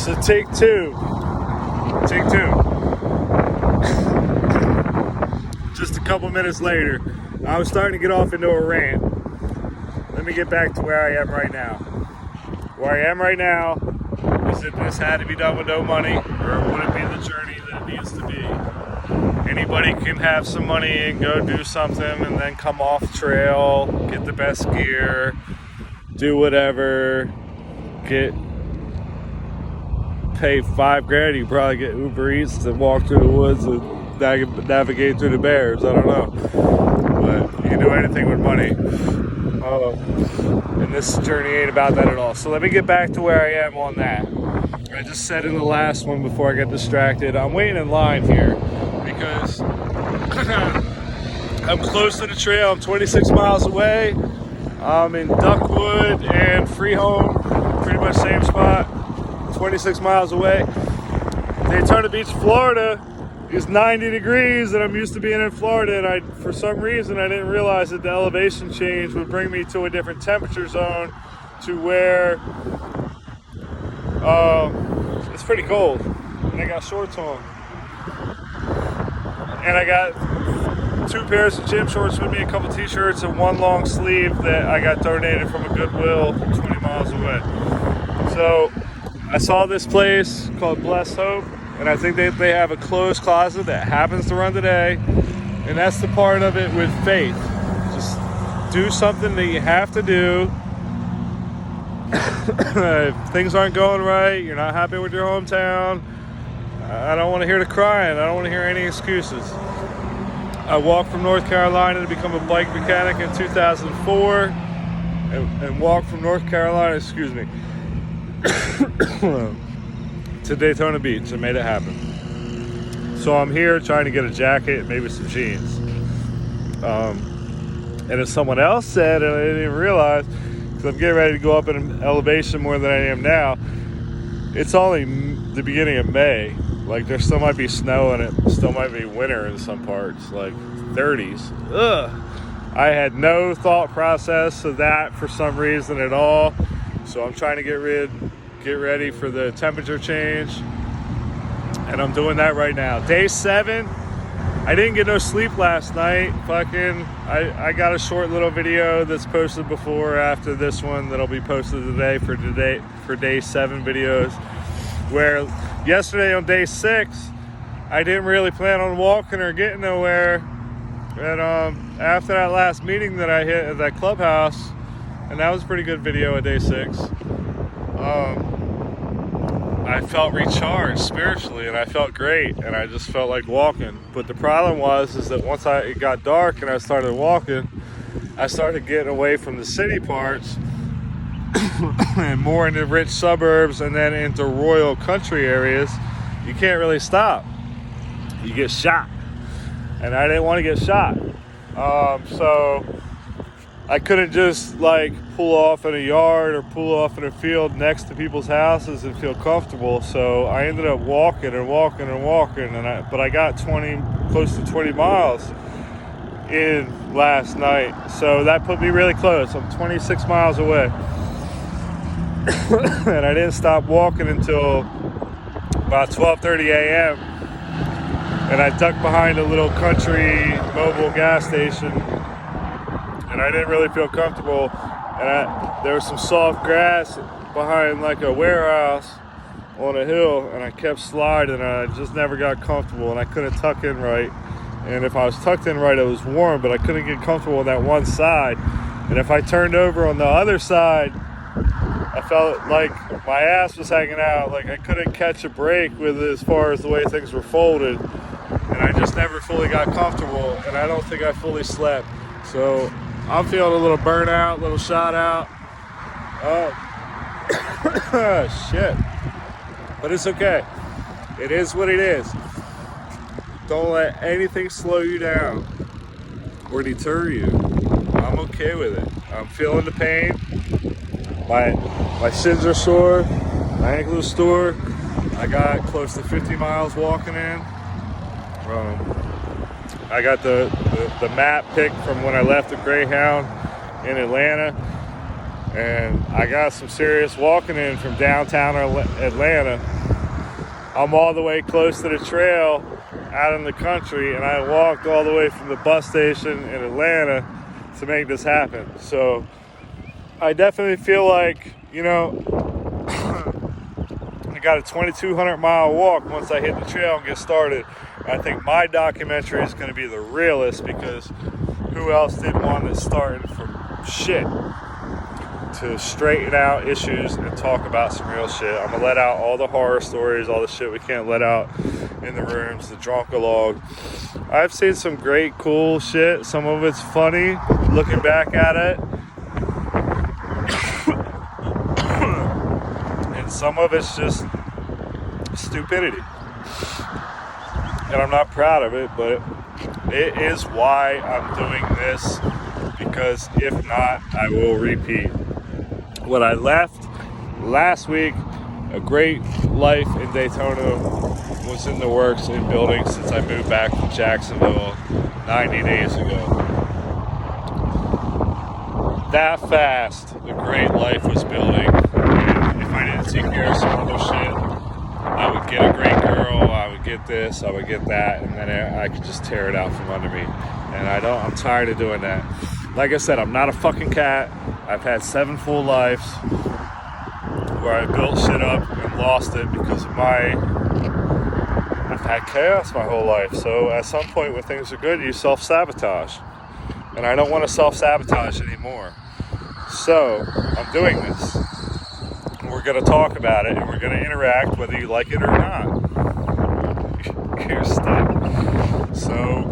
So take two. Just a couple minutes later, I was starting to get off into a rant. Let me get back to where I am right now. Where I am right now is that this had to be done with no money, or would it be the journey that it needs to be? Anybody can have some money and go do something and then come off trail, get the best gear, do whatever, pay $5,000, you probably get Uber Eats to walk through the woods and navigate through the bears. I don't know, but you can do anything with money. And this journey ain't about that at all. So let me get back to where I am on that. I just said in the last one before I get distracted, I'm waiting in line here because I'm close to the trail. I'm 26 miles away. I'm in Duckwood and Freeholm, pretty much same spot, 26 miles away. Daytona Beach, Florida is 90 degrees, and I'm used to being in Florida, and for some reason I didn't realize that the elevation change would bring me to a different temperature zone to where it's pretty cold, and I got shorts on, and I got 2 pairs of gym shorts with me, a couple t-shirts, and 1 long sleeve that I got donated from a Goodwill 20 miles away. So I saw this place called Blessed Hope, and I think they have a closed closet that happens to run today, and that's the part of it with faith. Just do something that you have to do. If things aren't going right, you're not happy with your hometown, I don't want to hear the crying. I don't want to hear any excuses. I walked from North Carolina to become a bike mechanic in 2004, and walked from North Carolina, to Daytona Beach. I made it happen. So I'm here trying to get a jacket and maybe some jeans. And as someone else said, and I didn't even realize, because I'm getting ready to go up in elevation more than I am now, it's only the beginning of May. Like, there still might be snow and it still might be winter in some parts, like 30s. Ugh. I had no thought process of that for some reason at all. So I'm trying to get ready for the temperature change, and I'm doing that right now. Day 7. I didn't get no sleep last night. I got a short little video that's posted before or after this one that'll be posted today for day 7 videos, where yesterday on day 6 I didn't really plan on walking or getting nowhere, and after that last meeting that I hit at that clubhouse, and that was a pretty good video of day 6, I felt recharged spiritually, and I felt great, and I just felt like walking. But the problem is that once it got dark and I started walking, I started getting away from the city parts and more into rich suburbs and then into rural country areas. You can't really stop. You get shot, and I didn't want to get shot. So I couldn't just pull off in a yard or pull off in a field next to people's houses and feel comfortable. So I ended up walking, but I got close to 20 miles in last night. So that put me really close. I'm 26 miles away. And I didn't stop walking until about 12:30 a.m. And I ducked behind a little country mobile gas station, and I didn't really feel comfortable, and there was some soft grass behind a warehouse on a hill, and I kept sliding, and I just never got comfortable, and I couldn't tuck in right, and if I was tucked in right, it was warm, but I couldn't get comfortable on that one side, and if I turned over on the other side, I felt like my ass was hanging out, like I couldn't catch a break with it as far as the way things were folded, and I just never fully got comfortable, and I don't think I fully slept. So I'm feeling a little burnout, a little shot out. Shit. But it's okay. It is what it is. Don't let anything slow you down or deter you. I'm okay with it. I'm feeling the pain. My shins are sore. My ankle is sore. I got close to 50 miles walking in. I got the map picked from when I left the Greyhound in Atlanta, And I got some serious walking in from downtown Atlanta. I'm all the way close to the trail out in the country, and I walked all the way from the bus station in Atlanta to make this happen. So I definitely feel like, I got a 2,200 mile walk once I hit the trail and get started. I think my documentary is going to be the realest, because who else did one that started from shit to straighten out issues and talk about some real shit. I'm gonna let out all the horror stories, all the shit we can't let out in the rooms, the drunkalog. I've seen some great, cool shit. Some of it's funny, looking back at it. And some of it's just stupidity. And I'm not proud of it, but it is why I'm doing this, because if not, I will repeat. What I left last week, a great life in Daytona, was in the works in building since I moved back from Jacksonville 90 days ago. That fast, a great life was building. And if I didn't take care of some other shit, I would get a great girl, I would get this, I would get that, and then I could just tear it out from under me. And I'm tired of doing that. Like I said, I'm not a fucking cat. I've had 7 full lives where I built shit up and lost it because of I've had chaos my whole life. So at some point when things are good, you self-sabotage. And I don't want to self-sabotage anymore. So I'm doing this. We're going to talk about it, and we're going to interact whether you like it or not. You're stuck. So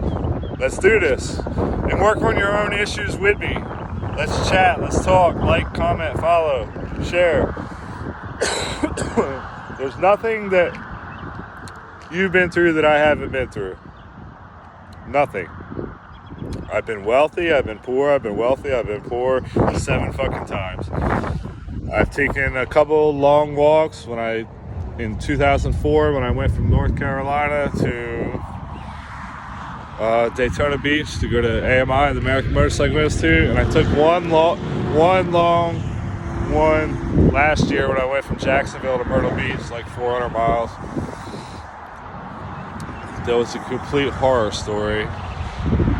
let's do this. And work on your own issues with me. Let's chat, let's talk, like, comment, follow, share. There's nothing that you've been through that I haven't been through. Nothing. I've been wealthy, I've been poor, I've been wealthy, I've been poor 7 fucking times. I've taken a couple long walks in 2004 when I went from North Carolina to Daytona Beach to go to AMI, the American Motorcycle Institute, and I took one long one last year when I went from Jacksonville to Myrtle Beach, like 400 miles. That was a complete horror story,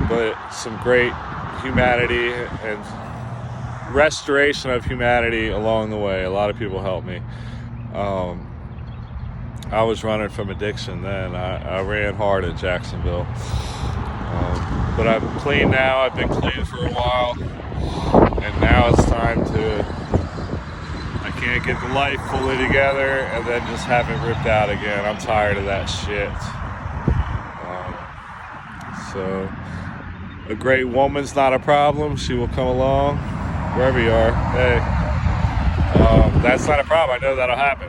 but some great humanity and restoration of humanity along the way. A lot of people helped me. I was running from addiction then. I ran hard at Jacksonville. But I'm clean now. I've been clean for a while. And now it's time I can't get the life fully together and then just have it ripped out again. I'm tired of that shit. So a great woman's not a problem. She will come along wherever you are. Hey, that's not a problem. I know that'll happen.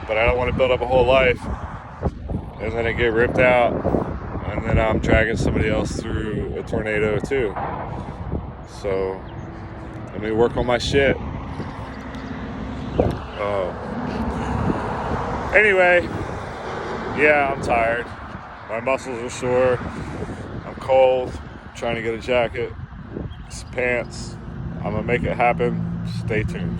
But I don't want to build up a whole life and then it get ripped out, and then I'm dragging somebody else through a tornado too. So let me work on my shit. Anyway, yeah, I'm tired. My muscles are sore. I'm cold. I'm trying to get a jacket, some pants. I'm gonna make it happen. Stay tuned.